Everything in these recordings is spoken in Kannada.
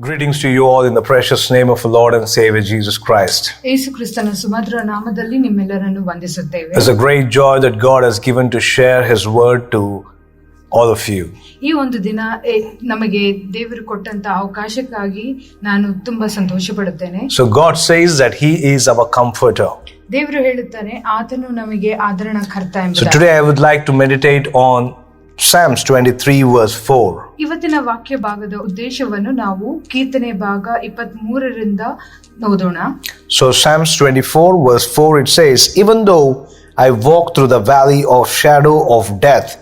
Greetings to you all in the precious name of the Lord and Savior Jesus Christ. ಯೇಸು ಕ್ರಿಸ್ತನ ಸುಮಧುರ ನಾಮದಲ್ಲಿ ನಿಮ್ಮೆಲ್ಲರನ್ನು ವಂದಿಸುತ್ತೇವೆ. It's a great joy that God has given to share His word to all of you. ಈ ಒಂದು ದಿನ ನಮಗೆ ದೇವರು ಕೊಟ್ಟಂತ ಅವಕಾಶಕ್ಕಾಗಿ ನಾನು ತುಂಬಾ ಸಂತೋಷ ಪಡುತ್ತೇನೆ. So God says that He is our comforter. ದೇವರು ಹೇಳುತ್ತಾನೆ ಆತನು ನಮಗೆ ಆದರಣಕರ್ತ ಎಂಬುದಾಗಿ. So today I would like to meditate on Psalms 23 verse 4. ಇವತ್ತಿನ ವಾಕ್ಯ ಭಾಗದ ಉದ್ದೇಶವನ್ನು ನಾವು ಕೀರ್ತನೆ ಭಾಗ 23ರಿಂದ ಓದೋಣ. So Psalms 24 verse 4 it says, "Even though I walk through the valley of shadow of death,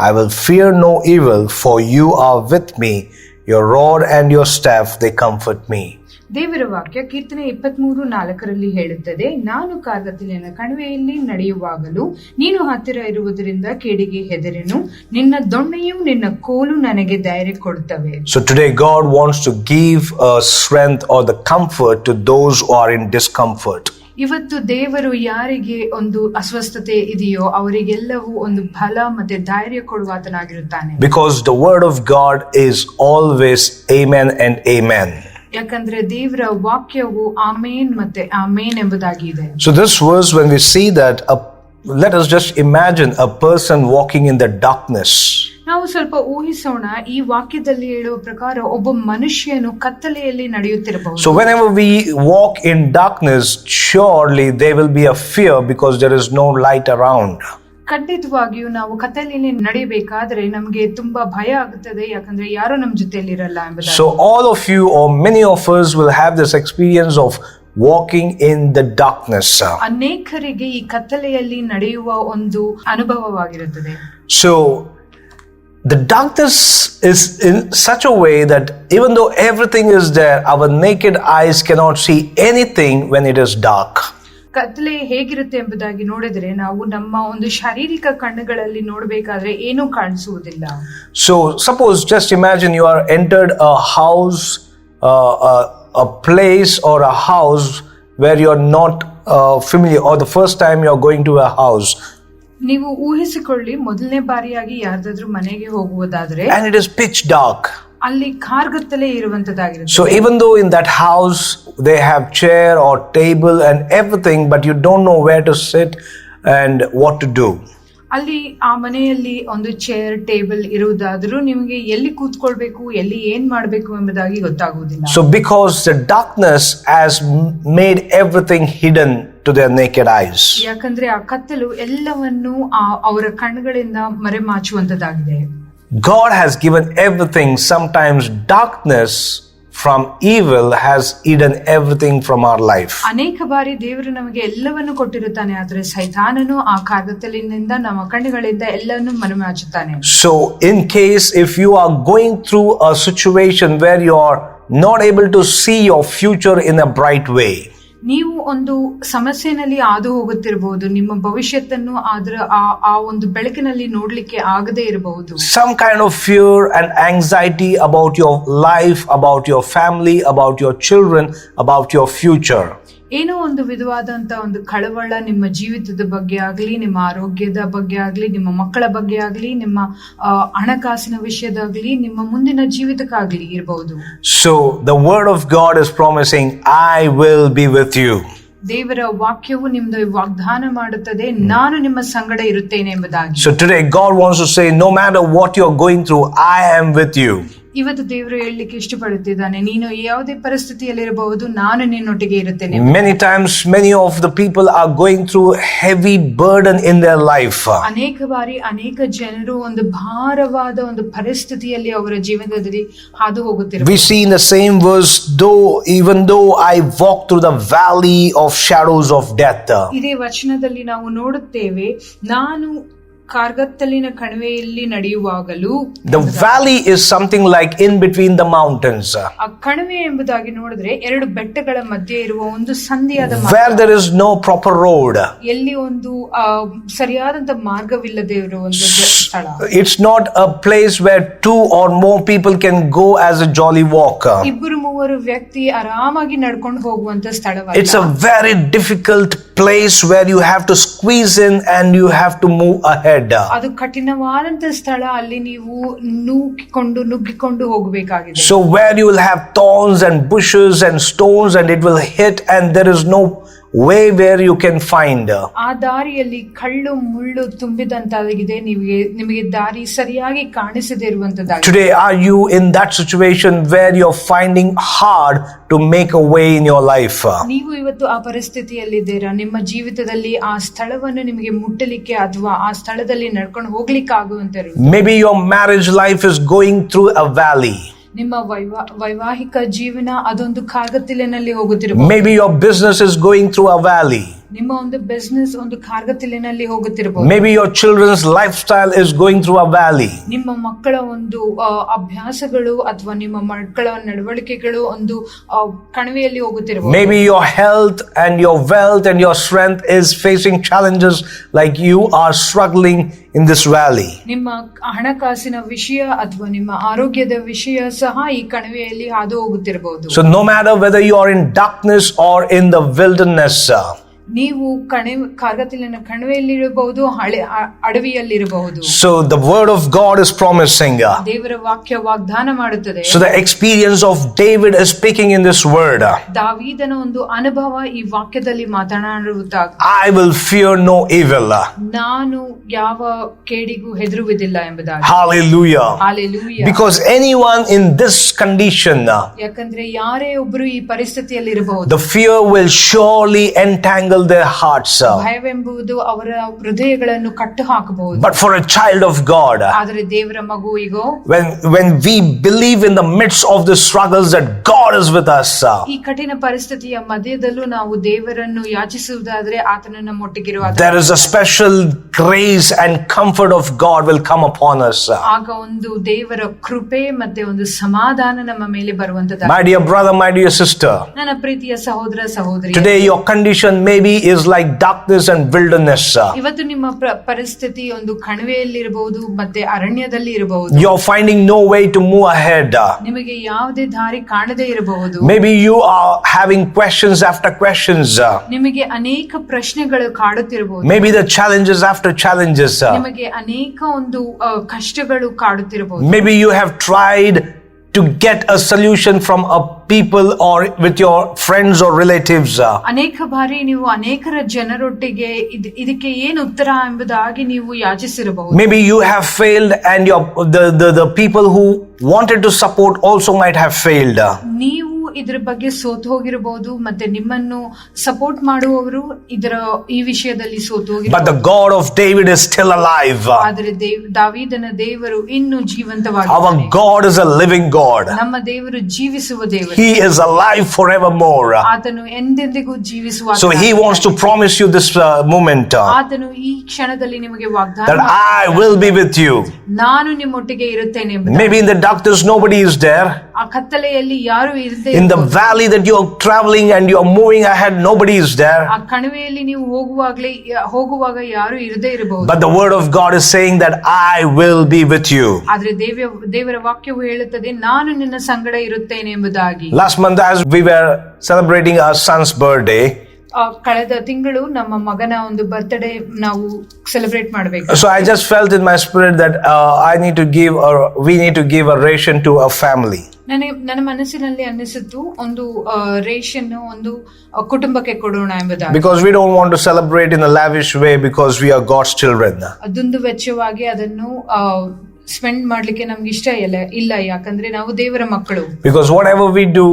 I will fear no evil, for you are with me. Your rod and your staff, they comfort me." ದೇವರ ವಾಕ್ಯ ಕೀರ್ತನೆ 23:4 ಹೇಳುತ್ತದೆ, ನಾನು ಕಾರ್ಗತ್ತಲಿನ ಕಣಿವೆಯಲ್ಲಿ ನಡೆಯುವಾಗಲೂ ನೀನು ಹತ್ತಿರ ಇರುವುದರಿಂದ ಕೇಡಿಗೆ ಹೆದರೆನು, ನಿನ್ನ ದೊಣ್ಣೆಯು ನಿನ್ನ ಕೋಲು ನನಗೆ ಧೈರ್ಯ ಕೊಡುತ್ತವೆ. So today God wants to give a strength or the comfort to those who are in discomfort. ಇವತ್ತು ದೇವರು ಯಾರಿಗೆ ಒಂದು ಅಸ್ವಸ್ಥತೆ ಇದೆಯೋ ಅವರಿಗೆಲ್ಲವೂ ಒಂದು ಬಲ ಮತ್ತೆ ಧೈರ್ಯ ಕೊಡುವಾತನಾಗಿರುತ್ತಾನೆ. Because the word of God is always amen and amen. ಯಾಕಂದ್ರೆ ದೇವರ ವಾಕ್ಯವು ಆಮೇನ್ ಮತ್ತೆ ಆಮೇನ್ ಎಂಬುದಾಗಿದೆ. So this verse, when we see that, let us just imagine a person walking in the darkness. ನಾವು ಸ್ವಲ್ಪ ಊಹಿಸೋಣ, ಈ ವಾಕ್ಯದಲ್ಲಿ ಹೇಳುವ ಪ್ರಕಾರ ಒಬ್ಬ ಮನುಷ್ಯನು ಕತ್ತಲೆಯಲ್ಲಿ ನಡೆಯುತ್ತಿರಬಹುದು. So whenever we walk in darkness, surely there will be a fear because there is no light around. ಖಂಡಿತವಾಗಿಯೂ ನಾವು ಕತ್ತಲೆಯಲ್ಲಿ ನಡೆಯಬೇಕಾದ್ರೆ ನಮಗೆ ತುಂಬಾ ಭಯ ಆಗುತ್ತದೆ, ಯಾಕಂದ್ರೆ ಯಾರು ನಮ್ಮ ಜೊತೆಯಲ್ಲಿ ಇರಲ್ಲ ಎಂಬುದಾಗಿ. So all of you or many of us will have this experience of walking in the darkness. ಅನೇಕರಿಗೆ ಈ ಕತ್ತಲೆಯಲ್ಲಿ ನಡೆಯುವ ಒಂದು ಅನುಭವವಾಗಿರುತ್ತದೆ. So the darkness is in such a way that even though everything is there, our naked eyes cannot see anything when it is dark. ಕತ್ತಲೆ ಹೇಗಿರುತ್ತೆ ಎಂಬುದಾಗಿ ನೋಡಿದ್ರೆ ನಾವು ನಮ್ಮ ಒಂದು ಶಾರೀರಿಕ ಕಣ್ಣುಗಳಲ್ಲಿ ನೋಡಬೇಕಾದ್ರೆ ಏನೂ ಕಾಣಿಸುವುದಿಲ್ಲ. So suppose, just imagine you are entered a house, a place or a house where you are not familiar, or the first time you are going to a house. ನೀವು ಊಹಿಸಿಕೊಳ್ಳಿ, ಮೊದಲನೇ ಬಾರಿಯಾಗಿ ಯಾರ್ದಾದ್ರೂ ಮನೆಗೆ ಹೋಗುವುದಾದ್ರೆ and it is pitch dark. ಅಲ್ಲಿ ಕಾರ್ಗತ್ತಲೆ ಇರುವಂತದ್ದಾಗಿರುತ್ತೆ. So even though in that house they have chair or table and everything, but you don't know where to sit and what to do. ಅಲ್ಲಿ ಆ ಮನೆಯಲ್ಲಿ ಒಂದು ಚೇರ್ ಟೇಬಲ್ ಇರುವುದಾದ್ರೂ ನಿಮಗೆ ಎಲ್ಲಿ ಕೂತ್ಕೊಳ್ಬೇಕು, ಎಲ್ಲಿ ಏನ್ ಮಾಡಬೇಕು ಎಂಬುದಾಗಿ ಗೊತ್ತಾಗುವುದಿಲ್ಲ. So because the darkness has made everything hidden to their naked eyes. ಯಾಕಂದ್ರೆ ಆ ಕತ್ತಲು ಎಲ್ಲವನ್ನು ಅವರ ಕಣ್ಣುಗಳಿಂದ ಮರೆಮಾಚುವಂತದ್ದಾಗಿದೆ. God has given everything. Sometimes darkness from evil has hidden everything from our life. ಅನೇಕ ಬಾರಿ ದೇವರು ನಮಗೆ ಎಲ್ಲವನ್ನು ಕೊಟ್ಟಿರುತ್ತಾನೆ, ಆದ್ರೆ ಸೈತಾನನು ಆ ಕಾರ್ಗತ್ತಲಿನಿಂದ ನಮ್ಮ ಕಣ್ಣುಗಳಿಂದ ಎಲ್ಲವನ್ನು ಮರೆಮಾಚುತ್ತಾನೆ. So in case if you are going through a situation where you are not able to see your future in a bright way, ನೀವು ಒಂದು ಸಮಸ್ಯೆನಲ್ಲಿ ಹಾದು ಹೋಗುತ್ತಿರಬಹುದು, ನಿಮ್ಮ ಭವಿಷ್ಯತ್ತನ್ನು ಆ ಒಂದು ಬೆಳಕಿನಲ್ಲಿ ನೋಡ್ಲಿಕ್ಕೆ ಆಗದೆ ಇರಬಹುದು. some kind of fear and anxiety about your life, about your family, about your children, about your future. ಏನೋ ಒಂದು ವಿಧವಾದಂತ ಒಂದು ಕಳವಳ ನಿಮ್ಮ ಜೀವಿತದ ಬಗ್ಗೆ ಆಗ್ಲಿ, ನಿಮ್ಮ ಆರೋಗ್ಯದ ಬಗ್ಗೆ ಆಗ್ಲಿ, ನಿಮ್ಮ ಮಕ್ಕಳ ಬಗ್ಗೆ ಆಗ್ಲಿ, ನಿಮ್ಮ ಹಣಕಾಸಿನ ವಿಷಯದಾಗ್ಲಿ, ನಿಮ್ಮ ಮುಂದಿನ ಜೀವಿತಕ್ಕಾಗ್ಲಿ ಇರಬಹುದು. So the word of God is promising, I will be with you. ದೇವರ ವಾಕ್ಯವು ನಿಮ್ದು ವಾಗ್ದಾನ ಮಾಡುತ್ತದೆ, ನಾನು ನಿಮ್ಮ ಸಂಗಡ ಇರುತ್ತೇನೆ ಎಂಬುದಾಗಿ. So today God wants to say, no matter what you are going through, I am with you. ಇವತ್ತು ದೇವರು ಹೇಳಲಿಕ್ಕೆ ಇಷ್ಟಪಡುತ್ತಿದ್ದಾನೆ, ನೀನು ಯಾವುದೇ ಪರಿಸ್ಥಿತಿಯಲ್ಲಿ ಇರಬಹುದು, ನಾನು ನಿನ್ನೊಟ್ಟಿಗೆ ಇರುತ್ತೇನೆ. Many times many of the people are going through heavy burden in their life. ಅನೇಕ ಬಾರಿ ಅನೇಕ ಜನರು ಒಂದು ಭಾರವಾದ ಒಂದು ಪರಿಸ್ಥಿತಿಯಲ್ಲಿ ಅವರ ಜೀವನದಲ್ಲಿ ಹಾದು ಹೋಗುತ್ತಿರುತ್ತಾರೆ. We see in the same verse, even though I walk through the valley of shadows of death. ಇದೇ ವಚನದಲ್ಲಿ ನಾವು ನೋಡುತ್ತೇವೆ, ನಾನು ಕಾರ್ಗತ್ತಲಿನ ಕಣಿವೆಯಲ್ಲಿ ನಡೆಯುವಾಗಲೂ. The valley is something like in between the mountains. ಆ ಕಣಿವೆ ಎಂಬುದಾಗಿ ನೋಡಿದ್ರೆ ಎರಡು ಬೆಟ್ಟಗಳ ಮಧ್ಯೆ ಇರುವ ಒಂದು ಸಂಧಿಯಾದ where there is no proper road. ಎಲ್ಲಿ ಒಂದು ಸರಿಯಾದಂತ ಮಾರ್ಗವಿಲ್ಲದೆ ಇರುವ ಒಂದು ಸ್ಥಳ. It's not a place where two or more people can go as a jolly walk. ಇಬ್ಬರು ಮೂವರು ವ್ಯಕ್ತಿ ಆರಾಮಾಗಿ ನಡ್ಕೊಂಡು ಹೋಗುವಂತ ಸ್ಥಳವಲ್ಲ. It's a very difficult place where you have to squeeze in and you have to move ahead. ahead. ಅದು ಕಠಿಣವಾದಂತ ಸ್ಥಳ, ಅಲ್ಲಿ ನೀವು ನುಗ್ಗಿಕೊಂಡು ಹೋಗಬೇಕಾಗಿದೆ. So where you will have thorns and bushes and stones and it will hit and there is no way where you can find. ಆ ದಾರಿಯಲ್ಲಿ ಕಳ್ಳು ಮುಳ್ಳು ತುಂಬಿದಂತಾಗಿದೆ, ನಿಮಗೆ ದಾರಿ ಸರಿಯಾಗಿ ಕಾಣಿಸದೇ ಇರುವಂತದ್ದಾಗಿದೆ. Today are you in that situation where you're finding hard to make a way in your life? ನೀವು ಇವತ್ತು ಆ ಪರಿಸ್ಥಿತಿಯಲ್ಲಿದ್ದೀರಾ? ನಿಮ್ಮ ಜೀವಿತದಲ್ಲಿ ಆ ಸ್ಥಳವನ್ನು ನಿಮಗೆ ಮುಟ್ಟಲಿಕ್ಕೆ ಅಥವಾ ಆ ಸ್ಥಳದಲ್ಲಿ ನಡ್ಕೊಂಡು ಹೋಗ್ಲಿಕ್ಕೆ ಆಗುವಂತ. Maybe your marriage life is going through a valley. ನಿಮ್ಮ ವೈವಾಹಿಕ ಜೀವನ ಅದೊಂದು ಕಾರ್ಗತ್ತಿಲಿನಲ್ಲಿ ಹೋಗುತ್ತಿರಬಹುದು. Maybe your business is going through a valley. ನಿಮ್ಮ ಒಂದು ಬಿಸ್ನೆಸ್ ಒಂದು ಕಾರ್ಗತ್ತಿಲಿನಲ್ಲಿ ಹೋಗುತ್ತಿರಬಹುದು. Maybe your children's lifestyle is going through a valley. ನಿಮ್ಮ ಮಕ್ಕಳ ಒಂದು ಅಭ್ಯಾಸಗಳು ಅಥವಾ ನಿಮ್ಮ ಮಕ್ಕಳ ನಡವಳಿಕೆಗಳು ಒಂದು ಕಣಿವೆಯಲ್ಲಿ ಹೋಗುತ್ತಿರಬಹುದು. Maybe your health and your wealth and your strength is facing challenges like you are struggling in this valley. ನಿಮ್ಮ ಹಣಕಾಸಿನ ವಿಷಯ ಅಥವಾ ನಿಮ್ಮ ಆರೋಗ್ಯದ ವಿಷಯ ಸಹ ಈ ಕಣಿವೆಯಲ್ಲಿ ಹಾದು ಹೋಗುತ್ತಿರಬಹುದು. So no matter whether you are in darkness or in the wilderness, ನೀವು ಕಾರ್ಗತ್ತಿಲಿನ ಕಣಿವೆಯಲ್ಲಿ ಇರಬಹುದು, ಅಡವಿಯಲ್ಲಿರಬಹುದು. So the word of God is promising. ದೇವರ ವಾಕ್ಯ ವಾಗ್ದಾನ ಮಾಡುತ್ತದೆ. So the experience of David is speaking in this word. ದಾವೀದನ ಒಂದು ಅನುಭವ ಈ ವಾಕ್ಯದಲ್ಲಿ ಮಾತನಾಡುತ್ತಾರೆ. I will fear no evil. ನಾನು ಯಾವ ಕೇಡಿಗೂ ಹೆದರುವುದಿಲ್ಲ ಎಂಬುದಾಗಿ. Hallelujah. Hallelujah. Because anyone in this condition, ಯಾಕಂದ್ರೆ ಯಾರೇ ಒಬ್ಬರು ಈ ಪರಿಸ್ಥಿತಿಯಲ್ಲಿ ಇರಬಹುದು, the fear will surely entangle their hearts. ಭಯವೆಂಬುದು ಅವರ ಹೃದಯಗಳನ್ನು ಕಟ್ಟು ಹಾಕಬಹುದು. But for a child of God, ಆದರೆ ದೇವರ ಮಗುವಿಗೂ, when we believe in the midst of the struggles that God is with us, ಈ ಕಠಿಣ ಪರಿಸ್ಥಿತಿಯ ಮಧ್ಯದಲ್ಲೂ ನಾವು ದೇವರನ್ನು ಯಾಚಿಸುವುದಾದ್ರೆ ಆತನು ನಮ್ಮೊಟ್ಟಿಗಿರುವಾಗ, there is a special grace and comfort of God will come upon us. ಆಗ ಒಂದು ದೇವರ ಕೃಪೆ ಮತ್ತೆ ಒಂದು ಸಮಾಧಾನ ನಮ್ಮ ಮೇಲೆ ಬರುವಂತದ್ದು. My dear brother, my dear sister, ನನ್ನ ಪ್ರೀತಿಯ ಸಹೋದರ ಸಹೋದರಿ, today your condition maybe is like darkness and wilderness. ಇವತ್ತು ನಿಮ್ಮ ಪರಿಸ್ಥಿತಿ ಒಂದು ಕಣಿವೆಯಲ್ಲಿ ಇರಬಹುದು ಮತ್ತೆ ಅರಣ್ಯದಲ್ಲಿ ಇರಬಹುದು. You're finding no way to move ahead. ನಿಮಗೆ ಯಾವುದೇ ದಾರಿ ಕಾಣದೇ ಇರಬಹುದು. Maybe you are having questions after questions. ನಿಮಗೆ ಅನೇಕ ಪ್ರಶ್ನೆಗಳು ಕಾಡುತ್ತಿರಬಹುದು. Maybe the challenges after challenges. ನಿಮಗೆ ಅನೇಕ ಒಂದು ಕಷ್ಟಗಳು ಕಾಡುತ್ತಿರಬಹುದು. Maybe you have tried to get a solution from a people or with your friends or relatives. ಅನೇಕ ಬಾರಿ ನೀವು ಅನೇಕರ ಜನರೊಟ್ಟಿಗೆ ಇದಕ್ಕೆ ಏನು ಉತ್ತರ ಎಂಬುದಾಗಿ ನೀವು ಯಾಚಿಸಿರಬಹುದು. Maybe you have failed and the people who wanted to support also might have failed. ನೀವು ಇದರ ಬಗ್ಗೆ ಸೋತು ಹೋಗಿರಬಹುದು ಮತ್ತೆ ನಿಮ್ಮನ್ನು ಸಪೋರ್ಟ್ ಮಾಡುವವರು ಈ ವಿಷಯದಲ್ಲಿ ಸೋತು ಹೋಗಿರಬಹುದು. But the God of David is still alive. ಆದರೆ ದಾವೀದನ ದೇವರು ಇನ್ನೂ ಜೀವಂತವಾಗಿದ್ದಾನೆ. Our God is a living God. ನಮ್ಮ ದೇವರು ಜೀವಿಸುವ ದೇವರು. He is alive forevermore. ಆತನು ಎಂದೆಂದಿಗೂ ಜೀವಿಸುವ. So he wants to promise you this moment. ಆತನು ಈ ಕ್ಷಣದಲ್ಲಿ ನಿಮಗೆ ವಾಗ್ದಾನ that I will be with you. ನಾನು ನಿಮ್ಮೊಟ್ಟಿಗೆ ಇರುತ್ತೇನೆ ಎಂಬುದಾಗಿ. Maybe in the darkness nobody is there. ಆ ಕತ್ತಲೆಯಲ್ಲಿ ಯಾರು ಇರದೇ In the valley that you are traveling and you are moving ahead, nobody is there. ಆ ಕಣಿವೆಯಲ್ಲಿ ನೀವು ಹೋಗುವಾಗ ಯಾರು ಇರದೇ ಇರಬಹುದು. But the word of God is saying that I will be with you. ಆದರೆ ದೇವರ ವಾಕ್ಯವು ಹೇಳುತ್ತದೆ ನಾನು ನಿನ್ನ ಸಂಗಡ ಇರುತ್ತೇನೆ ಎಂಬುದಾಗಿ. Last month as we were celebrating our son's birthday, ಕಳೆದ ತಿಂಗಳು ನಮ್ಮ ಮಗನ ಒಂದು ಬರ್ತ್ಡೇ ನಾವು ಸೆಲೆಬ್ರೇಟ್ ಮಾಡಬೇಕು. So I just felt in my spirit that we need to give a ration to a family. ನನ್ನ ಮನಸ್ಸಿನಲ್ಲಿ ಅನ್ನಿಸಿತು ಒಂದು ರೇಷನ್ ಒಂದು ಕುಟುಂಬಕ್ಕೆ ಕೊಡೋಣ ಎಂಬುದಾಗಿ. Because we don't want to celebrate in a lavish way because we are God's children. ಅದೊಂದು ವೆಚ್ಚವಾಗಿ ಅದನ್ನು ಸ್ಪೆಂಡ್ ಮಾಡ್ಲಿಕ್ಕೆ ನಮ್ಗೆ ಇಷ್ಟ ಇಲ್ಲ, ಯಾಕಂದ್ರೆ ನಾವು ದೇವರ ಮಕ್ಕಳು. Because whatever we do,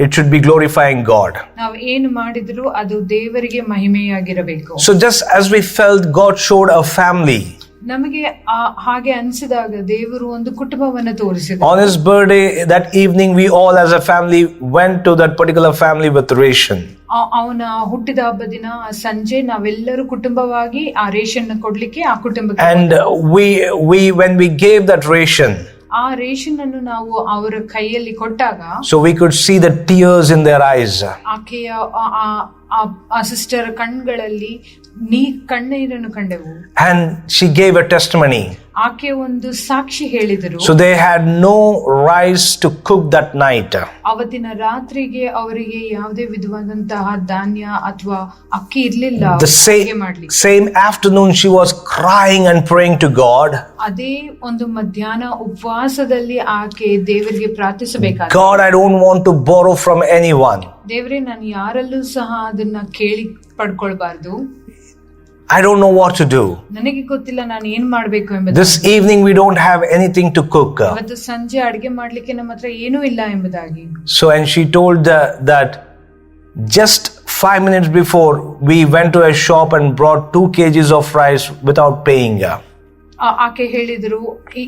it should be glorifying God. ನಾವು ಏನು ಮಾಡಿದ್ರು ಅದು ದೇವರಿಗೆ ಮಹಿಮೆಯಾಗಿರಬೇಕು. So just as we felt, God showed a family. ನಮಗೆ ಹಾಗೆ ಅನಿಸಿದಾಗ ದೇವರು ಒಂದು ಕುಟುಂಬವನ್ನು ತೋರಿಸಿದ. On his birthday that evening, we all as a family went to that particular family with ration. ಅವನ ಹುಟ್ಟಿದ ಹಬ್ಬ ದಿನ ಸಂಜೆ ನಾವೆಲ್ಲರೂ ಕುಟುಂಬವಾಗಿ ಆ ರೇಷನ್ ಕೊಡ್ಲಿಕ್ಕೆ ಆ ಕುಟುಂಬಕ್ಕೆ. And when we gave that ration, ಆ ರೇಷನ್ ಅನ್ನು ನಾವು ಅವರ ಕೈಯಲ್ಲಿ ಕೊಟ್ಟಾಗ, so we could see the tears in their eyes. ಆಕೆಯ ಆ ಸಿಸ್ಟರ್ ಕಣ್ಗಳಲ್ಲಿ ಕಣ್ಣೀರನ್ನು ಕಂಡೆವು. And she gave a testimony. ಆಕೆ ಒಂದು ಸಾಕ್ಷಿ ಹೇಳಿದರು. So they had no rice to cook that night. ಅವತ್ತಿನ ರಾತ್ರಿಗೆ ಅವರಿಗೆ ಯಾವುದೇ ವಿಧವಾದಂತಹ ಧಾನ್ಯ ಅಥವಾ ಅಕ್ಕಿ ಇರಲಿಲ್ಲ. The same afternoon she was crying and praying to God. ಅದೇ ಒಂದು ಮಧ್ಯಾಹ್ನ ಉಪವಾಸದಲ್ಲಿ ಆಕೆ ದೇವರಿಗೆ ಪ್ರಾರ್ಥಿಸಬೇಕಾದ. God, I don't want to borrow from anyone. ದೇವರೇ, ನಾನು ಯಾರಲ್ಲೂ ಸಹ ಅದನ್ನ ಕೇಳಿ ಪಡ್ಕೊಳ್ಬಾರ್ದು. I don't know what to do. ನನಗೆ ಗೊತ್ತಿಲ್ಲ ನಾನು ಏನ್ ಮಾಡ್ಬೇಕು ಎಂಬುದು. This evening we don't have anything to cook. ಇವತ್ತು ಸಂಜೆ ಅಡಿಗೆ ಮಾಡ್ಲಿಕ್ಕೆ ನಮ್ಮ ಹತ್ರ ಏನೂ ಇಲ್ಲ ಎಂಬುದಾಗಿ. So and she told that just 5 minutes before we went to a shop and brought 2 kgs of rice without paying. ಆಕೆ ಹೇಳಿದ್ರು,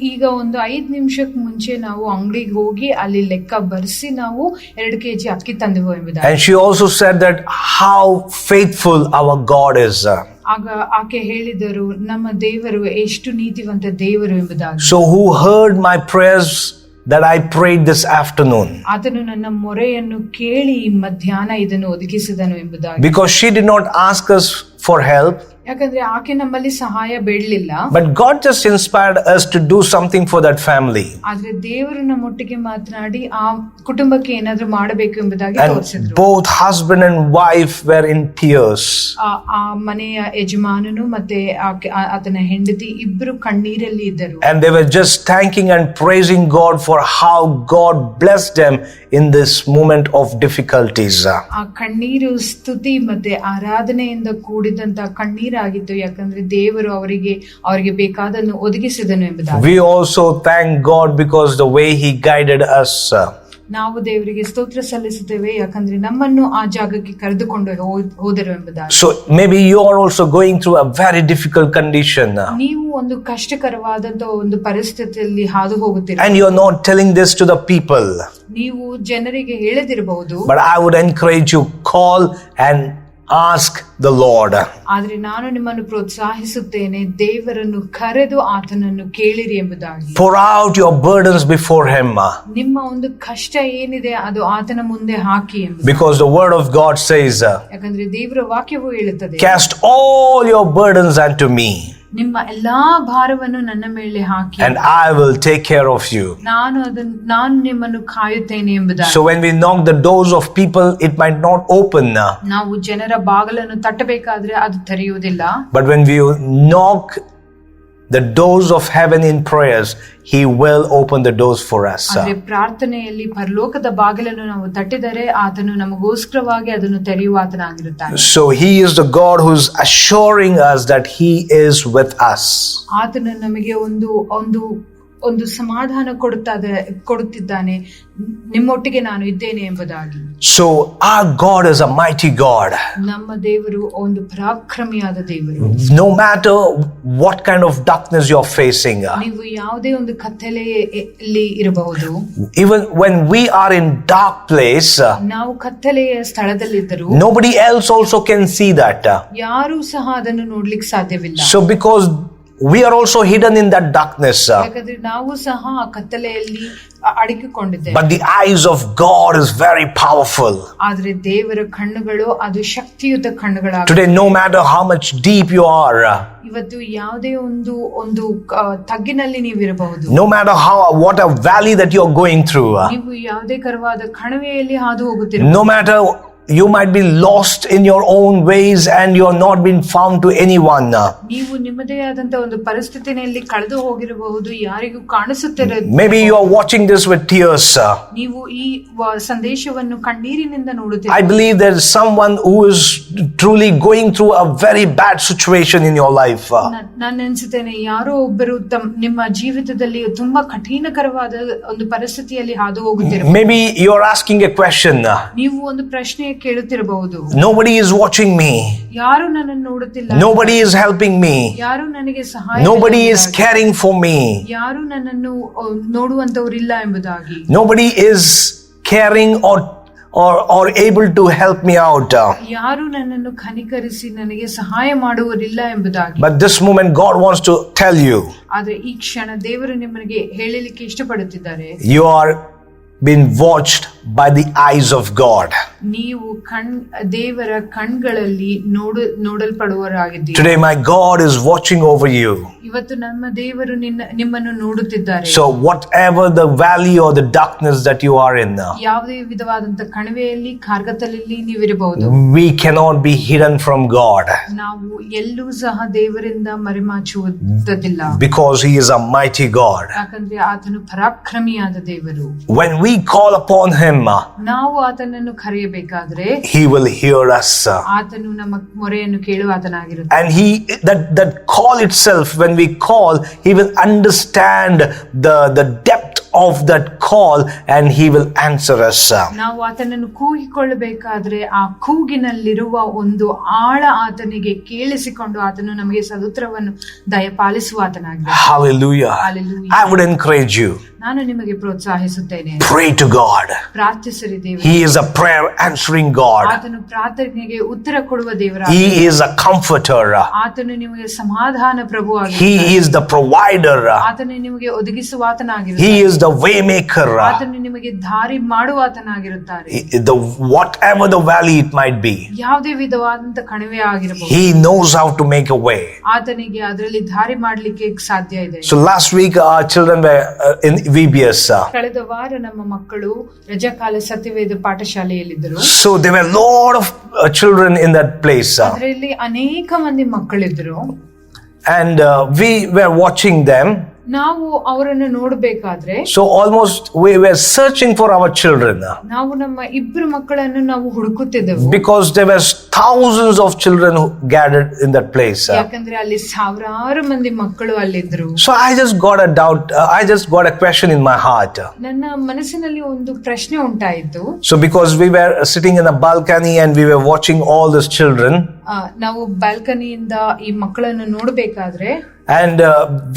ಈಗ ಒಂದು 5 ನಿಮಿಷಕ್ಕೆ ಮುಂಚೆ ನಾವು ಅಂಗಡಿಗೆ ಹೋಗಿ ಅಲ್ಲಿ ಲೆಕ್ಕ ಬರ್ಸಿ ನಾವು 2 kg ಅಕ್ಕಿ ತಂದೆವು ಎಂಬುದಾಗಿ. And she also said that how faithful our God is. ಆಗ ಆಕೆ ಹೇಳಿದರು, ನಮ್ಮ ದೇವರು ಎಷ್ಟು ನೀತಿವಂತ ದೇವರು ಎಂಬುದಾಗಿ. So who heard my prayers that I prayed this afternoon? ಆತನು ನನ್ನ ಮೊರೆಯನ್ನು ಕೇಳಿ ಮಧ್ಯಾಹ್ನ ಇದನ್ನು ಒದಗಿಸಿದನು ಎಂಬುದಾಗಿ. Because she did not ask us for help. ಯಾಕಂದ್ರೆ ಆಕೆ ನಮ್ಮಲ್ಲಿ ಸಹಾಯ ಬೇಡಲಿಲ್ಲ. But God just inspired us to do something for that family. ಆದ್ರೆ ದೇವರು ನಮ್ಮೊಟ್ಟಿಗೆ ಮಾತನಾಡಿ ಆ ಕುಟುಂಬಕ್ಕೆ ಏನಾದ್ರೂ ಮಾಡಬೇಕು ಎಂಬುದಾಗಿ ತೋರಿಸಿದ್ರು. Both husband and wife were in tears. ಆ ಮನೆಯ ಯಜಮಾನನು ಮತ್ತೆ ಆತನ ಹೆಂಡತಿ ಇಬ್ಬರು ಕಣ್ಣೀರಲ್ಲಿ ಇದ್ದರು. And they were just thanking and praising God for how God blessed them in this moment of difficulties. ಆ ಕಣ್ಣೀರು ಸ್ತುತಿ ಮತ್ತೆ ಆರಾಧನೆಯಿಂದ ಕೂಡಿದಂತ ಕಣ್ಣೀರಾಗಿತ್ತು. ಯಾಕಂದ್ರೆ ದೇವರು ಅವರಿಗೆ ಬೇಕಾದನ್ನು ಒದಗಿಸಿದನು ಎಂಬುದಾಗಿ. We also thank God because the way He guided us. ನಾವು ದೇವರಿಗೆ ಸ್ತೋತ್ರ ಸಲ್ಲಿಸುತ್ತೇವೆ, ಯಾಕಂದ್ರೆ ನಮ್ಮನ್ನು ಆ ಜಾಗಕ್ಕೆ ಕರೆದುಕೊಂಡು ಹೋದರು ಎಂಬುದಾಗಿ. So maybe you are also going through a very difficult condition. ನೀವು ಒಂದು ಕಷ್ಟಕರವಾದಂತಹ ಒಂದು ಪರಿಸ್ಥಿತಿಯಲ್ಲಿ ಹಾದು ಹೋಗುತ್ತೀರಾ. And you are not telling this to the people. ನೀವು ಜನರಿಗೆ ಹೇಳದಿರಬಹುದು. But I would encourage you, call and ask the Lord. ಆದ್ರೆ ನಾನು ನಿಮ್ಮನ್ನು ಪ್ರೋತ್ಸಾಹಿಸುತ್ತೇನೆ, ದೇವರನ್ನು ಕರೆದು ಆತನನ್ನು ಕೇಳಿರಿ ಎಂಬುದಾಗಿ. Pour out your burdens before Him. ನಿಮ್ಮ ಒಂದು ಕಷ್ಟ ಏನಿದೆ ಅದು ಆತನ ಮುಂದೆ ಹಾಕಿ ಎಂಬುದಾಗಿ. Because the word of God says, ಯಾಕಂದ್ರೆ ದೇವರ ವಾಕ್ಯವು ಹೇಳುತ್ತದೆ, cast all your burdens unto me. ನಿಮ್ಮ ಎಲ್ಲಾ ಭಾರವನ್ನು ನನ್ನ ಮೇಲೆ ಹಾಕಿ, and I will take care of you. ನಾನು ನಿಮ್ಮನ್ನು ಕಾಯುತ್ತೇನೆ ಎಂಬುದಾಗಿ. So when we knock the doors of people, it might not open. ನಾವು ಜನರ ಬಾಗಿಲನ್ನು ತಟ್ಟಬೇಕಾದ್ರೆ ಅದು ತೆರೆಯುವುದಿಲ್ಲ. But when we knock the doors of heaven in prayers, He will open the doors for us. ಆದರೆ ಪ್ರಾರ್ಥನೆಯಲ್ಲಿ ಪರಲೋಕದ ಬಾಗಿಲನ್ನು ನಾವು ತಟ್ಟಿದರೆ ಆತನು ನಮಗೋಸ್ಕರವಾಗಿ ಅದನ್ನು ತೆರೆಯುವ ಆತನಾಗಿರುತ್ತಾನೆ. So He is the God who is assuring us that He is with us. ಆತನು ನಮಗೆ ಒಂದು ಸಮಾಧಾನ ಕೊಡುತ್ತಿದ್ದಾನೆ, ನಿಮ್ಮೊಟ್ಟಿಗೆ ನಾನು ಇದ್ದೇನೆ ಎಂಬುದಾಗಿ. So our God is a mighty God. ನಮ್ಮ ದೇವರು ಒಂದು ಪರಾಕ್ರಮಿಯಾದ ದೇವರು. No matter what kind of darkness you are facing, ನೀವು ಯಾವುದೇ ಒಂದು ಕತ್ತಲೆಯಲ್ಲಿ ಇರಬಹುದು. Even when we are in dark place, ನಾವು ಕತ್ತಲೆಯ ಸ್ಥಳದಲ್ಲಿದ್ದರೂ nobody else also can see that. ಯಾರೂ ಸಹ ಅದನ್ನು ನೋಡ್ಲಿಕ್ಕೆ ಸಾಧ್ಯವಿಲ್ಲ. So because we are also hidden in that darkness. ಯಾಕಂದ್ರೆ ನಾವು ಸಹ ಆ ಕತ್ತಲೆಯಲ್ಲಿ ಅಡಗಿಕೊಂಡಿದ್ದೇವೆ. But the eyes of God is very powerful. ಆದ್ರೆ ದೇವರ ಕಣ್ಣುಗಳು ಅದು ಶಕ್ತಿಯುತ ಕಣ್ಣುಗಳಾಗಿವೆ. Today, no matter how much deep you are, ಇವತ್ತು ಯಾವುದೇ ಒಂದು ತಗ್ಗಿನಲ್ಲಿ ನೀವಿರಬಹುದು. no matter what a valley that you are going through, ನೀವು ಯಾವುದೇ ಕರವಾದ ಕಣಿವೆಯಲ್ಲಿ ಹಾದು ಹೋಗುತ್ತೀರಿ. no matter you might be lost in your own ways and you are not been found to anyone. ನೀವು ನಿಮ್ಮದೇ ಆದಂತ ಒಂದು ಪರಿಸ್ಥಿತಿಯಲ್ಲಿ ಕಳೆದು ಹೋಗಿರಬಹುದು, ಯಾರಿಗೂ ಕಾಣಿಸುತ್ತಿರ. Maybe you are watching this with tears. ನೀವು ಈ ಸಂದೇಶವನ್ನು ಕಣ್ಣೀರಿನಿಂದ ನೋಡುತ್ತೀರಿ. I believe there is someone who is truly going through a very bad situation in your life. ನಾನು ಅನ್ಸುತ್ತೇನೆ ಯಾರೋ ಒಬ್ಬರು ನಿಮ್ಮ ಜೀವಿತದಲ್ಲಿ ತುಂಬಾ ಕಠಿಣಕರವಾದ ಒಂದು ಪರಿಸ್ಥಿತಿಯಲ್ಲಿ ಹಾದು ಹೋಗುತ್ತೀರಿ. Maybe you are asking a question. ನೀವು ಒಂದು ಪ್ರಶ್ನೆ ಕೇಳುತ್ತಿರಬಹುದು. Nobody is watching me. ಯಾರು ನನ್ನನ್ನು ನೋಡುತ್ತಿಲ್ಲ. Nobody is helping me. ಯಾರು ನನಗೆ ಸಹಾಯ. Nobody is caring for me. ಯಾರು ನನ್ನನ್ನು ನೋಡುವಂತವರಿಲ್ಲ ಎಂಬುದಾಗಿ. Nobody is caring or able to help me out. ಯಾರು ನನ್ನನ್ನು ಕನಿಕರಿಸಿ ನನಗೆ ಸಹಾಯ ಮಾಡುವರಿಲ್ಲ ಎಂಬುದಾಗಿ. But this moment God wants to tell you. ಆದರೆ ಈ ಕ್ಷಣ ದೇವರು ನಿಮಗೆ ಹೇಳಲಿಕ್ಕೆ ಇಷ್ಟಪಡುತ್ತಿದ್ದಾರೆ. You are been watched by the eyes of God. ನೀವು ದೇವರ ಕಣ್ಗಳಲ್ಲಿ ನೋಡಲ್ಪಡುವರಾಗಿದ್ದೀರಿ. Today my God is watching over you. ಇವತ್ತು ನಮ್ಮ ದೇವರು ನಿಮ್ಮನ್ನು ನೋಡುತ್ತಿದ್ದಾರೆ. So whatever the valley or the darkness that you are in, ಯಾವುದೇ ವಿಧವಾದಂತ ಕಣಿವೆಯಲ್ಲಿ ಕಾರ್ಗತ್ತಲಲ್ಲಿ ನೀವಿರಬಹುದು. we cannot be hidden from God. ನಾವು ಎಲ್ಲೂ ಸಹ ದೇವರಿಂದ ಮರೆಮಾಚುವುದಿಲ್ಲ. Because he is a mighty God. ಯಾಕಂದ್ರೆ ಆತನು ಪರಾಕ್ರಮಿಯಾದ ದೇವರು. When we call upon him, ನಾವು ಆತನನ್ನು ಕರೆಯಬೇಕಾದ್ರೆ he will hear us. ಆತನು ನಮ್ಮ ಮೊರೆಯನ್ನು ಕೇಳುವ ಆತನಾಗಿರುತ್ತಾನೆ. And that call itself, when we call, he will understand the depth of that call and he will answer us. ನಾವು ಆತನನ್ನು ಕೂಗಿಕೊಳ್ಳಬೇಕಾದ್ರೆ ಆ ಕೂಗಿನಲ್ಲಿರುವ ಒಂದು ಆಳ ಆತನಿಗೆ ಕೇಳಿಸಿಕೊಂಡು ಆತನು ನಮಗೆ ಸದುತ್ತರವನ್ನು ದಯಪಾಲಿಸುವ ಆತನಾಗಿದ್ದಾನೆ. Hallelujah. Hallelujah. I would encourage you. ನಾನು ನಿಮಗೆ ಪ್ರೋತ್ಸಾಹಿಸುತ್ತೇನೆ. Pray to God. ಪ್ರಾರ್ಥಿಸಿರಿ ದೇವರೇ. He is a prayer answering God. ಆತನು ಪ್ರಾರ್ಥನೆಗೆ ಉತ್ತರ ಕೊಡುವ ದೇವರಾಗಿದ್ದಾನೆ. He is a comforter. ಆತನು ನಿಮಗೆ ಸಮಾಧಾನ ಪ್ರಭುವಾಗಿದ್ದಾನೆ. He is the provider. ಆತನು ನಿಮಗೆ ಒದಗಿಸುವ ಆತನಾಗಿರುತ್ತಾನೆ. He is the way maker. ಆತನು ನಿಮಗೆ ದಾರಿ ಮಾಡುವ ಆತನಾಗಿರುತ್ತಾರೆ. Whatever the valley it might be, ಯಾವುದೇ ವಿಧವಾದಂತ ಕಣಿವೆ ಆಗಿರಬಹುದು, he knows how to make a way. ಆತನಿಗೆ ಅದರಲ್ಲಿ ದಾರಿ ಮಾಡಲಿಕ್ಕೆ ಸಾಧ್ಯ ಇದೆ. So last week our children were in VBS. ಕಳೆದ ವಾರ ನಮ್ಮ ಮಕ್ಕಳು ರಜಾಕಾಲ ಸತ್ಯವೇದ ಪಾಠಶಾಲೆಯಲ್ಲಿದ್ದರು. So there were a lot of children in that place. ಅದರಲ್ಲಿ ಅನೇಕ ಮಂದಿ ಮಕ್ಕಳಿದ್ದರು. And we were watching them. ನಾವು ಅವರನ್ನು ನೋಡಬೇಕಾದ್ರೆ, so almost we were searching for our children. ನಾವು ನಮ್ಮ ಇಬ್ಬರು ಮಕ್ಕಳನ್ನು ನಾವು ಹುಡುಕುತ್ತಿದ್ದೆವು. Because there were thousands of children who gathered in that place. ಯಾಕಂದ್ರೆ ಅಲ್ಲಿ ಸಾವಿರಾರು ಮಂದಿ ಮಕ್ಕಳು ಅಲ್ಲಿದ್ರು. So I just got a doubt. I just got a question in my heart. ನನ್ನ ಮನಸ್ಸಿನಲ್ಲಿ ಒಂದು ಪ್ರಶ್ನೆ ಉಂಟಾಯಿತು. So because we were sitting in a balcony and we were watching all these children. ನಾವು ಬಾಲ್ಕನಿಯಿಂದ ಈ ಮಕ್ಕಳನ್ನು ನೋಡಬೇಕಾದ್ರೆ, and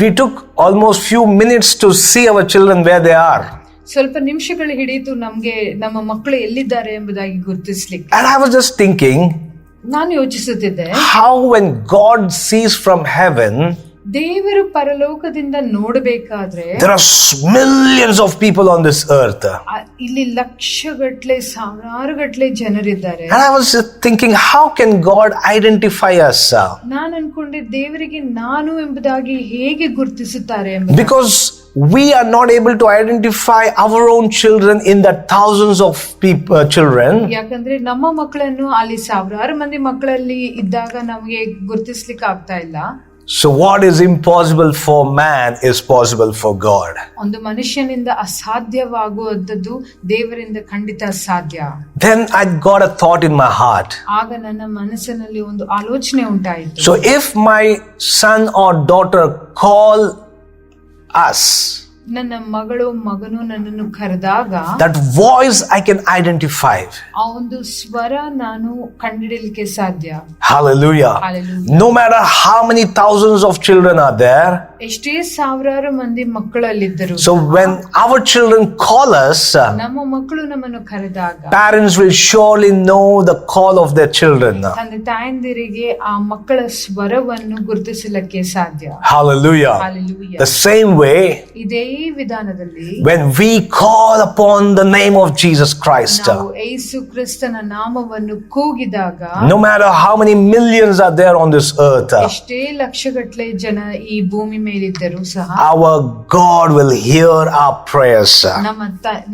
we took almost few minutes to see our children where they are. ಸ್ವಲ್ಪ ನಿಮಿಷಗಳು ಹಿಡಿಯಿತು ನಮಗೆ ನಮ್ಮ ಮಕ್ಕಳು ಎಲ್ಲಿದ್ದಾರೆ ಎಂಬುದಾಗಿ ಗುರುತಿಸಲಿಕ್ಕೆ. And I was just thinking, ನಾನು ಯೋಚಿಸುತ್ತಿದ್ದೆ, how when God sees from heaven, ದೇವರು ಪರಲೋಕದಿಂದ ನೋಡಬೇಕಾದ್ರೆ, there are millions of people on this earth. ಇಲ್ಲಿ ಲಕ್ಷಗಟ್ಟಲೆ ಸಾವಿರಾರು ಗಟ್ಟಲೆ ಜನರಿದ್ದಾರೆ. And I was thinking, how can God identify us? ನಾನು ಅನ್ಕೊಂಡೆ ದೇವರಿಗೆ ನಾನು ಎಂಬುದಾಗಿ ಹೇಗೆ ಗುರುತಿಸುತ್ತಾರೆ ಎಂಬುದಾಗಿ. Because we are not able to identify our own children in the thousands of children. ಯಾಕಂದ್ರೆ ನಮ್ಮ ಮಕ್ಕಳನ್ನು ಅಲ್ಲಿ ಸಾವಿರಾರು ಮಂದಿ ಮಕ್ಕಳಲ್ಲಿ ಇದ್ದಾಗ ನಮಗೆ ಗುರುತಿಸ್ಲಿಕ್ಕೆ ಆಗ್ತಾ ಇಲ್ಲ. So what is impossible for man is possible for God. ಒಂದು ಮನುಷ್ಯನಿಂದ ಅಸಾಧ್ಯವಾಗುವಂತದ್ದು ದೇವರಿಂದ ಖಂಡಿತ ಸಾಧ್ಯ. Then I got a thought in my heart. ಆಗ ನನ್ನ ಮನಸ್ಸಿನಲ್ಲಿ ಒಂದು ಆಲೋಚನೆ ಉಂಟಾಯಿತು. So if my son or daughter call us, ನನ್ನ ಮಗನು ನನ್ನನ್ನು ಕರೆದಾಗ, that voice I can identify. ಆ ಒಂದು ಸ್ವರ ನಾನು ಕಂಡುಹಿಡಿಯಲಿಕ್ಕೆ ಸಾಧ್ಯ. Hallelujah. Hallelujah. No matter how many thousands of children are there, ಎಷ್ಟೇ ಸಾವಿರಾರು ಮಂದಿ ಮಕ್ಕಳಲ್ಲಿದ್ದರು, so when our children call us, ನಮ್ಮ ಮಕ್ಕಳು ನಮ್ಮನ್ನು ಕರೆದಾಗ, parents will surely know the call of their children. ತಂದೆ ತಾಯಂದಿರಿಗೆ ಆ ಮಕ್ಕಳ ಸ್ವರವನ್ನು ಗುರುತಿಸಲಿಕ್ಕೆ ಸಾಧ್ಯ. Hallelujah. Hallelujah. The same way, ಇದೇ ವಿಧಾನದಲ್ಲಿ when we call upon the name of Jesus Christ, ನಾವು ಯೇಸು ಕ್ರಿಸ್ತನ ನಾಮವನ್ನು ಕೂಗಿದಾಗ, no matter how many millions are there on this earth, ಎಷ್ಟೇ ಲಕ್ಷಗಟ್ಟಲೆ ಜನ ಈ ಭೂಮಿ ಮೇಲಿದ್ದರೂ ಸಹ, our God will hear our prayers.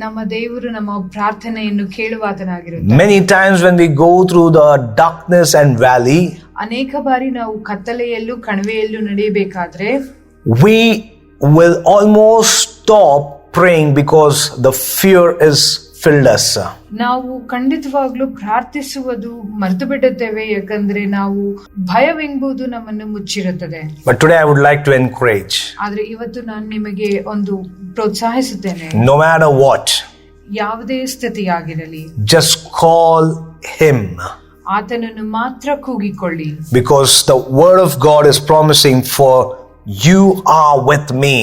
ನಮ್ಮ ದೇವರು ನಮ್ಮ ಪ್ರಾರ್ಥನೆಯನ್ನು ಕೇಳುವಾತನಾಗಿರುತ್ತಾನೆ. Many times when we go through the darkness and valley, ಅನೇಕ ಬಾರಿ ನಾವು ಕತ್ತಲೆಯಲ್ಲೂ ಕಣಿವೆಯಲ್ಲೂ ನಡೆಯಬೇಕಾದ್ರೆ, we will almost stop praying because the fear is filled us. ನಾವು ಖಂಡಿತವಾಗ್ಲೂ ಪ್ರಾರ್ಥಿಸುವುದು ಮರೆತು ಬಿಡುತ್ತೇವೆ, ಯಾಕಂದ್ರೆ ನಾವು ಭಯವೆಂಬುದು ನಮ್ಮನ್ನು ಮುಚ್ಚಿರುತ್ತದೆ. But today I would like to encourage. ಆದ್ರೆ ಇವತ್ತು ನಾನು ನಿಮಗೆ ಒಂದು ಪ್ರೋತ್ಸಾಹಿಸುತ್ತೇನೆ. No matter what, ಯಾವುದೇ ಸ್ಥಿತಿಯಾಗಿರಲಿ, just call him. ಆತನನ್ನು ಮಾತ್ರ ಕೂಗಿಕೊಳ್ಳಿ. Because the word of God is promising for you are with me.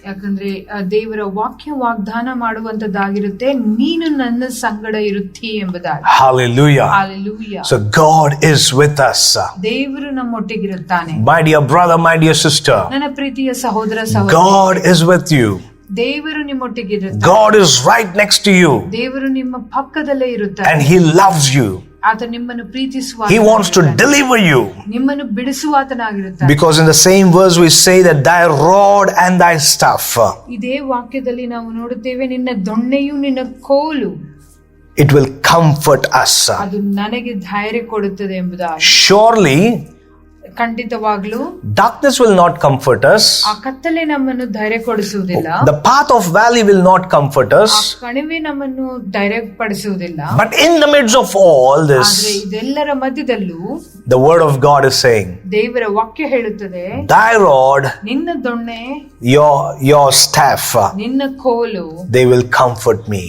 ಯಾಕಂದ್ರೆ ದೇವರ ವಾಕ್ಯ ವಾಗ್ದಾನ ಮಾಡುವಂತದ್ದಾಗಿರುತ್ತೆ, ನೀನು ನನ್ನ ಸಂಗಡ ಇರುತ್ತಿ ಎಂಬುದಾಗಿ. Hallelujah. Hallelujah. So God is with us. ದೇವರು ನಮ್ಮೊಟ್ಟಿಗಿರುತ್ತಾನೆ. My dear brother, my dear sister, ನನ್ನ ಪ್ರೀತಿಯ ಸಹೋದರ ಸಹೋದರಿ, God is with you. ದೇವರು ನಿಮ್ಮೊಟ್ಟಿಗಿರುತ್ತಾರೆ. God is right next to you. ದೇವರು ನಿಮ್ಮ ಪಕ್ಕದಲ್ಲೇ ಇರುತ್ತಾರೆ. And He loves you. ಆತ ನಿಮ್ಮನ್ನು ಪ್ರೀತಿಸುವ, He wants to deliver you. ನಿಮ್ಮನ್ನು ಬಿಡಿಸುವಾತನಾಗಿರುತ್ತಾನೆ. Because in the same verse we say that thy rod and thy staff. ಇದೇ ವಾಕ್ಯದಲ್ಲಿ ನಾವು ನೋಡುತ್ತೇವೆ, ನಿನ್ನ ದೊಣ್ಣೆಯು ನಿನ್ನ ಕೋಲು, it will comfort us. ಅದು ನನಗೆ ಧೈರ್ಯ ಕೊಡುತ್ತದೆ ಎಂಬುದಾಗಿ. Surely ಖಂಡಿತವಾಗ್ಲೂ darkness will not comfort us. ಆ ಕತ್ತಲೆ ನಮ್ಮನ್ನು ಧೈರ್ಯ ಕೊಡಿಸುವುದಿಲ್ಲ. The path of valley will not comfort us. ಆ ಕಣಿವೆ ನಮ್ಮನ್ನು ಧೈರ್ಯ ಪಡಿಸುವುದಿಲ್ಲ. But in the midst of all this, ಆದ್ರೆ ಇದೆಲ್ಲರ ಮಧ್ಯದಲ್ಲೂ the word of God is saying, ದೇವರ ವಾಕ್ಯ ಹೇಳುತ್ತದೆ, thy rod, ನಿನ್ನ ದೊಣ್ಣೆ, your staff, ನಿನ್ನ ಕೋಲು, they will comfort me.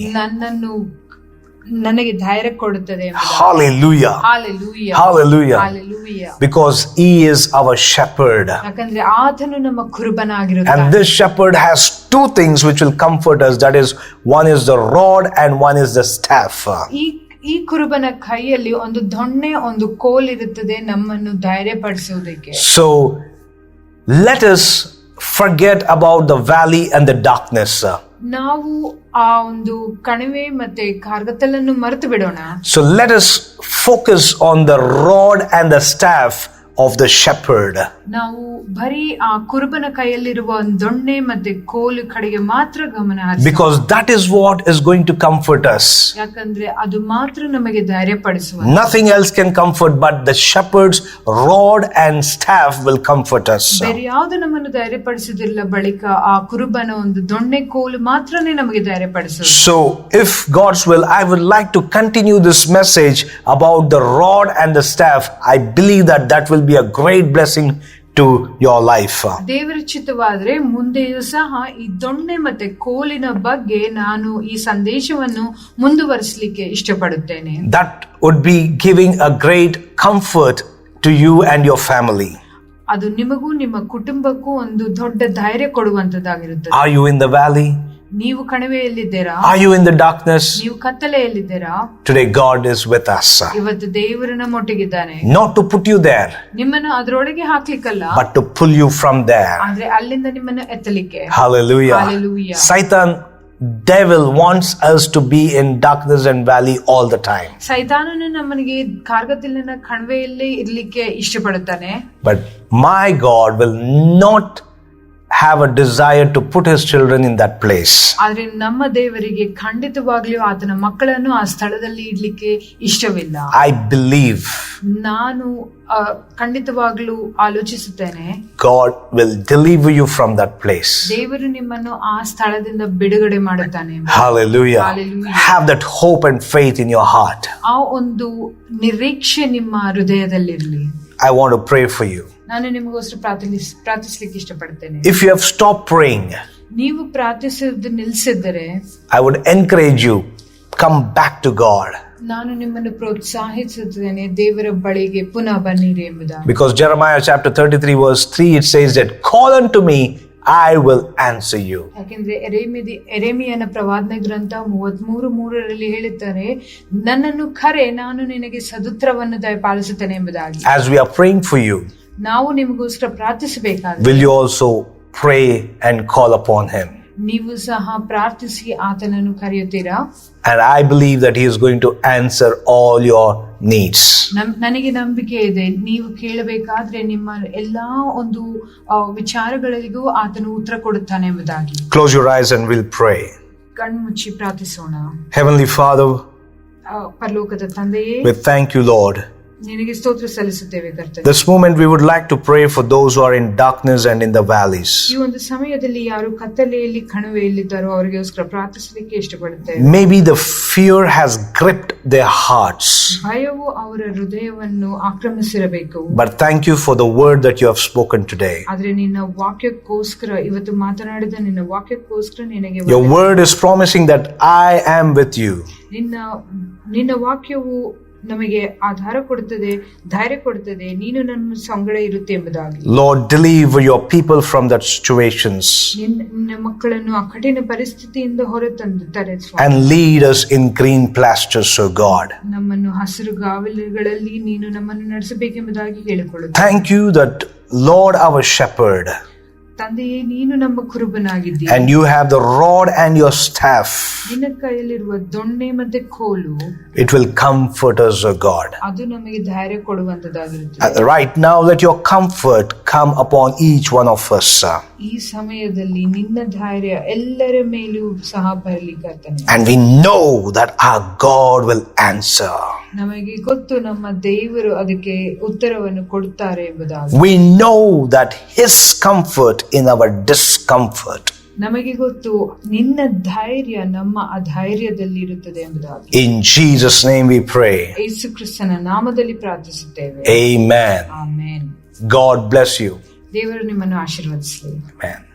ನನಗೆ ಧೈರ್ಯ ಕೊಡುತ್ತದೆ. Hallelujah. Hallelujah. Hallelujah. Hallelujah. Because He is our shepherd. ಯಾಕಂದ್ರೆ ಆತನು ನಮ್ಮ ಕುರುಬನಾಗಿರುತ್ತಾನೆ. And this shepherd has two things which will comfort us. That is, one is the rod and one is the staff. ಈ ಕುರುಬನ ಕೈಯಲ್ಲಿ ಒಂದು ದೊಣ್ಣೆ, ಒಂದು ಕೋಲ್ ಇರುತ್ತದೆ ನಮ್ಮನ್ನು ಧೈರ್ಯ ಪಡಿಸುವುದಕ್ಕೆ. So let us forget about the valley and the darkness. ನಾವು ಆ ಒಂದು ಕಣಿವೆ ಮತ್ತೆ ಕಾರ್ಗತ್ತಲನ್ನು ಮರೆತು ಬಿಡೋಣ. So let us focus on the rod and the staff of the shepherd. ನಾವು ಬರೀ ಆ ಕುರುಬನ ಕೈಯಲ್ಲಿರುವ ದೊಣ್ಣೆ ಮತ್ತೆ ಕೋಲು ಕಡೆಗೆ ಮಾತ್ರ ಗಮನ ಹರಿಸೋಣ. Because that is what is going to comfort us. ಯಾಕಂದ್ರೆ ಅದು ಮಾತ್ರ ನಮಗೆ ಧೈರ್ಯ ಪಡಿಸುವ. Nothing else can comfort but the shepherd's rod and staff will comfort us. ಬೇರೆ ಯಾವುದು ನಮ್ಮನ್ನು ಧೈರ್ಯ ಪಡಿಸುವುದಿಲ್ಲ, ಬಳಿಕ ಆ ಕುರುಬನ ಒಂದು ದೊಣ್ಣೆ ಕೋಲು ಮಾತ್ರನೇ ನಮಗೆ ಧೈರ್ಯ ಪಡಿಸುವುದು. So if God's will, I would like to continue this message about the rod and the staff. I believe that will be a great blessing to your life. ದೇವರ ಚಿತ್ತವಾದರೆ ಮುಂದೆಯೂ ಸಹ ಈ ದೊಣ್ಣೆ ಮತ್ತೆ ಕೋಲಿನ ಬಗ್ಗೆ ನಾನು ಈ ಸಂದೇಶವನ್ನು ಮುಂದುವರಿಸಲಿಕ್ಕೆ ಇಷ್ಟಪಡುತ್ತೇನೆ. That would be giving a great comfort to you and your family. ಅದು ನಿಮಗೂ ನಿಮ್ಮ ಕುಟುಂಬಕ್ಕೂ ಒಂದು ದೊಡ್ಡ ಧೈರ್ಯ ಕೊಡುವಂತದ್ದಾಗಿರುತ್ತದೆ. Are you in the valley? ನೀವು ಕಣಿವೆಯಲ್ಲಿದ್ದೀರಾ? Are you in the darkness? ನೀವು ಕತ್ತಲೆಯಲ್ಲಿದ್ದೀರಾ? Today God is with us. ಇವತ್ತು ದೇವರು ನಮ್ಮೊಟ್ಟಿಗಿದ್ದಾನೆ. Not to put you there, ನಿಮ್ಮನ್ನು ಅದರೊಳಗೆ ಹಾಕ್ಲಿಕ್ಕಲ್ಲ, but to pull you from there. ಆದ್ರೆ ಅಲ್ಲಿಂದ ನಿಮ್ಮನ್ನು ಎತ್ತಲಿಕ್ಕೆ. Hallelujah. Hallelujah. Satan, devil wants us to be in darkness and valley all the time. ಸೈತಾನನು ನಮ್ಮನಿಗೆ ಕಾರ್ಗತ್ತಲಿನ ಕಣಿವೆಯಲ್ಲೇ ಇರ್ಲಿಕ್ಕೆ ಇಷ್ಟಪಡುತ್ತಾನೆ. But my God will not have a desire to put his children in that place. ಆದ್ರೆ ನಮ್ಮ ದೇವರಿಗೆ ಖಂಡಿತವಾಗ್ಲೂ ಆತನ ಮಕ್ಕಳನ್ನು ಆ ಸ್ಥಳದಲ್ಲಿ ಇಡ್ಲಿಕ್ಕೆ ಇಷ್ಟವಿಲ್ಲ. I believe ನಾನು ಖಂಡಿತವಾಗ್ಲೂ ಆಲೋಚಿಸುತ್ತೇನೆ, God will deliver you from that place. ದೇವರು ನಿಮ್ಮನ್ನು ಆ ಸ್ಥಳದಿಂದ ಬಿಡುಗಡೆ ಮಾಡುತ್ತಾನೆ. Hallelujah. Hallelujah. Have that hope and faith in your heart. ಆ ಒಂದು ನಿರೀಕ್ಷೆ ನಿಮ್ಮ ಹೃದಯದಲ್ಲಿರಲಿ. I want to pray for you. ನಾನು ನಿಮಗೋಸ್ಕರ ಪ್ರಾರ್ಥಿಸಲಿಕ್ಕೆ ಇಷ್ಟಪಡ್ತೇನೆ. If you have stopped praying, ನೀವು ಪ್ರಾರ್ಥಿಸುವುದು ನಿಲ್ಲಿಸಿದರೆ, I would encourage you, come back to God. ನಾನು ನಿಮ್ಮನ್ನು ಪ್ರೋತ್ಸಾಹಿಸುತ್ತೇನೆ, ದೇವರ ಬಳಿಗೆ ಪುನಃ ಬನ್ನಿರಿ ಎಂಬುದಾಗಿ. Because Jeremiah chapter 33 verse 3 it says that call unto me, I will answer you. ಯಾಕೆಂದ್ರೆ ಎರೆಮಿಯನ ಪ್ರವಾದನೆ ಗ್ರಂಥ 33:3 ಹೇಳುತ್ತಾರೆ, ನನ್ನನ್ನು ಕರೆ, ನಾನು ನಿನಗೆ ಸದುತ್ತರವನ್ನು ದಯಪಾಲಿಸುತ್ತೇನೆ ಎಂಬುದಾಗಿ. As we are praying for you, ನಾವು ನಿಮಗೋಸ್ಕರ ಪ್ರಾರ್ಥಿಸಬೇಕಾದ್ರೆ, will you also pray and call upon him? ನೀವು ಸಹ ಪ್ರಾರ್ಥಿಸಿ ಆತನನ್ನು ಕರೆಯುತ್ತೀರಾ? And I believe that he is going to answer all your needs. ನನಗೆ ನಂಬಿಕೆ ಇದೆ, ನೀವು ಕೇಳಬೇಕಾದ್ರೆ ನಿಮ್ಮ ಎಲ್ಲಾ ಒಂದು ವಿಚಾರಗಳಿಗೂ ಆತನು ಉತ್ತರ ಕೊಡುತ್ತಾನೆ ಎಂಬುದಾಗಿ. Close your eyes and we'll pray. ಕಣ್ಮುಚ್ಚಿ ಪ್ರಾರ್ಥಿಸೋಣ. Heavenly Father, ಪರಲೋಕದ ತಂದೆಯೇ, we thank you, Lord. ನಿನಗೆ ಸ್ತೋತ್ರ ಸಲ್ಲಿಸುತ್ತೇವೆ ಕರ್ತನೇ. This moment we would like to pray for those who are in darkness and in the valleys. ಈ ಒಂದು ಸಮಯದಲ್ಲಿ ಯಾರು ಕತ್ತಲೆಯಲ್ಲಿ ಕಣಿವೆಯಲ್ಲಿದ್ದಾರೋ ಅವರಿಗೋಸ್ಕರ ಪ್ರಾರ್ಥಿಸಲಿಕ್ಕೆ ಇಷ್ಟಪಡುತ್ತೇವೆ. Maybe the fear has gripped their hearts. ಭಯವು ಅವರ ಹೃದಯವನ್ನು ಆಕ್ರಮಿಸಿರಬೇಕು. But thank you for the word that you have spoken today. ಆದ್ರೆ ನಿನ್ನ ವಾಕ್ಯಕ್ಕೋಸ್ಕರ, ಇವತ್ತು ಮಾತನಾಡಿದ ನಿನ್ನ ವಾಕ್ಯಕ್ಕೋಸ್ಕರ ನಿನಗೆ Your word is promising that I am with you. ನಿನ್ನ ವಾಕ್ಯವು ನಮಗೆ ಆಧಾರ ಕೊಡುತ್ತದೆ, ಧೈರ್ಯ ಕೊಡುತ್ತದೆ, ನೀನು ನನ್ನ ಸಂಗಡ ಇರುತ್ತೆ ಎಂಬುದಾಗಿ. Lord, deliver your people from that situations. ನಿನ್ನ ಮಕ್ಕಳನ್ನು ಆ ಕಠಿಣ ಪರಿಸ್ಥಿತಿಯಿಂದ ಹೊರತಂದುತ್ತಾರೆ and lead us in green pastures, O God. ನಮ್ಮನ್ನು ಹಸಿರು ಗಾವಲುಗಳಲ್ಲಿ ನೀನು ನಮ್ಮನ್ನು ನಡೆಸಬೇಕೆಂಬುದಾಗಿ ಹೇಳಿಕೊಳ್ಳುತ್ತೇನೆ. Thank you that Lord our shepherd, ತಂದೆಯೇ, ನೀನು ನಮ್ಮ ಕುರುಬನಾಗಿದ್ದೀಯ. And you have the rod and your staff. ನಿನ್ನ ಕೈಯಲ್ಲಿರುವ ದೊಣ್ಣೆ ಮತ್ತೆ ಕೋಲು, It will comfort us, O God. ಅದು ನಮಗೆ ಧೈರ್ಯ ಕೊಡುವಂತದ್ದಾಗಿರುತ್ತದೆ. Right now, let your comfort come upon each one of us. ಈ ಸಮಯದಲ್ಲಿ ನಿನ್ನ ಧೈರ್ಯ ಎಲ್ಲರ ಮೇಲೂ ಸಹ ಬರಲಿ ಕರ್ತನೇ. And we know that our God will answer. ನಮಗೆ ಗೊತ್ತು ನಮ್ಮ ದೇವರು ಅದಕ್ಕೆ ಉತ್ತರವನ್ನು ಕೊಡುತ್ತಾರೆ ಎಂಬುದಾಗಿ. We know that His comfort in our discomfort. ನಮಗೆ ಗೊತ್ತು ನಿನ್ನ ಧೈರ್ಯ ನಮ್ಮ ಅಧೈರ್ಯದಲ್ಲಿ ಇರುತ್ತದೆ ಎಂಬುದಾಗಿ. In Jesus' name we pray. ಯೇಸು ಕ್ರಿಸ್ತನ ನಾಮದಲ್ಲಿ ಪ್ರಾರ್ಥಿಸುತ್ತೇವೆ. Amen. Amen. God bless you. ದೇವರು ನಿಮ್ಮನ್ನು ಆಶೀರ್ವದಿಸಲಿ. Amen.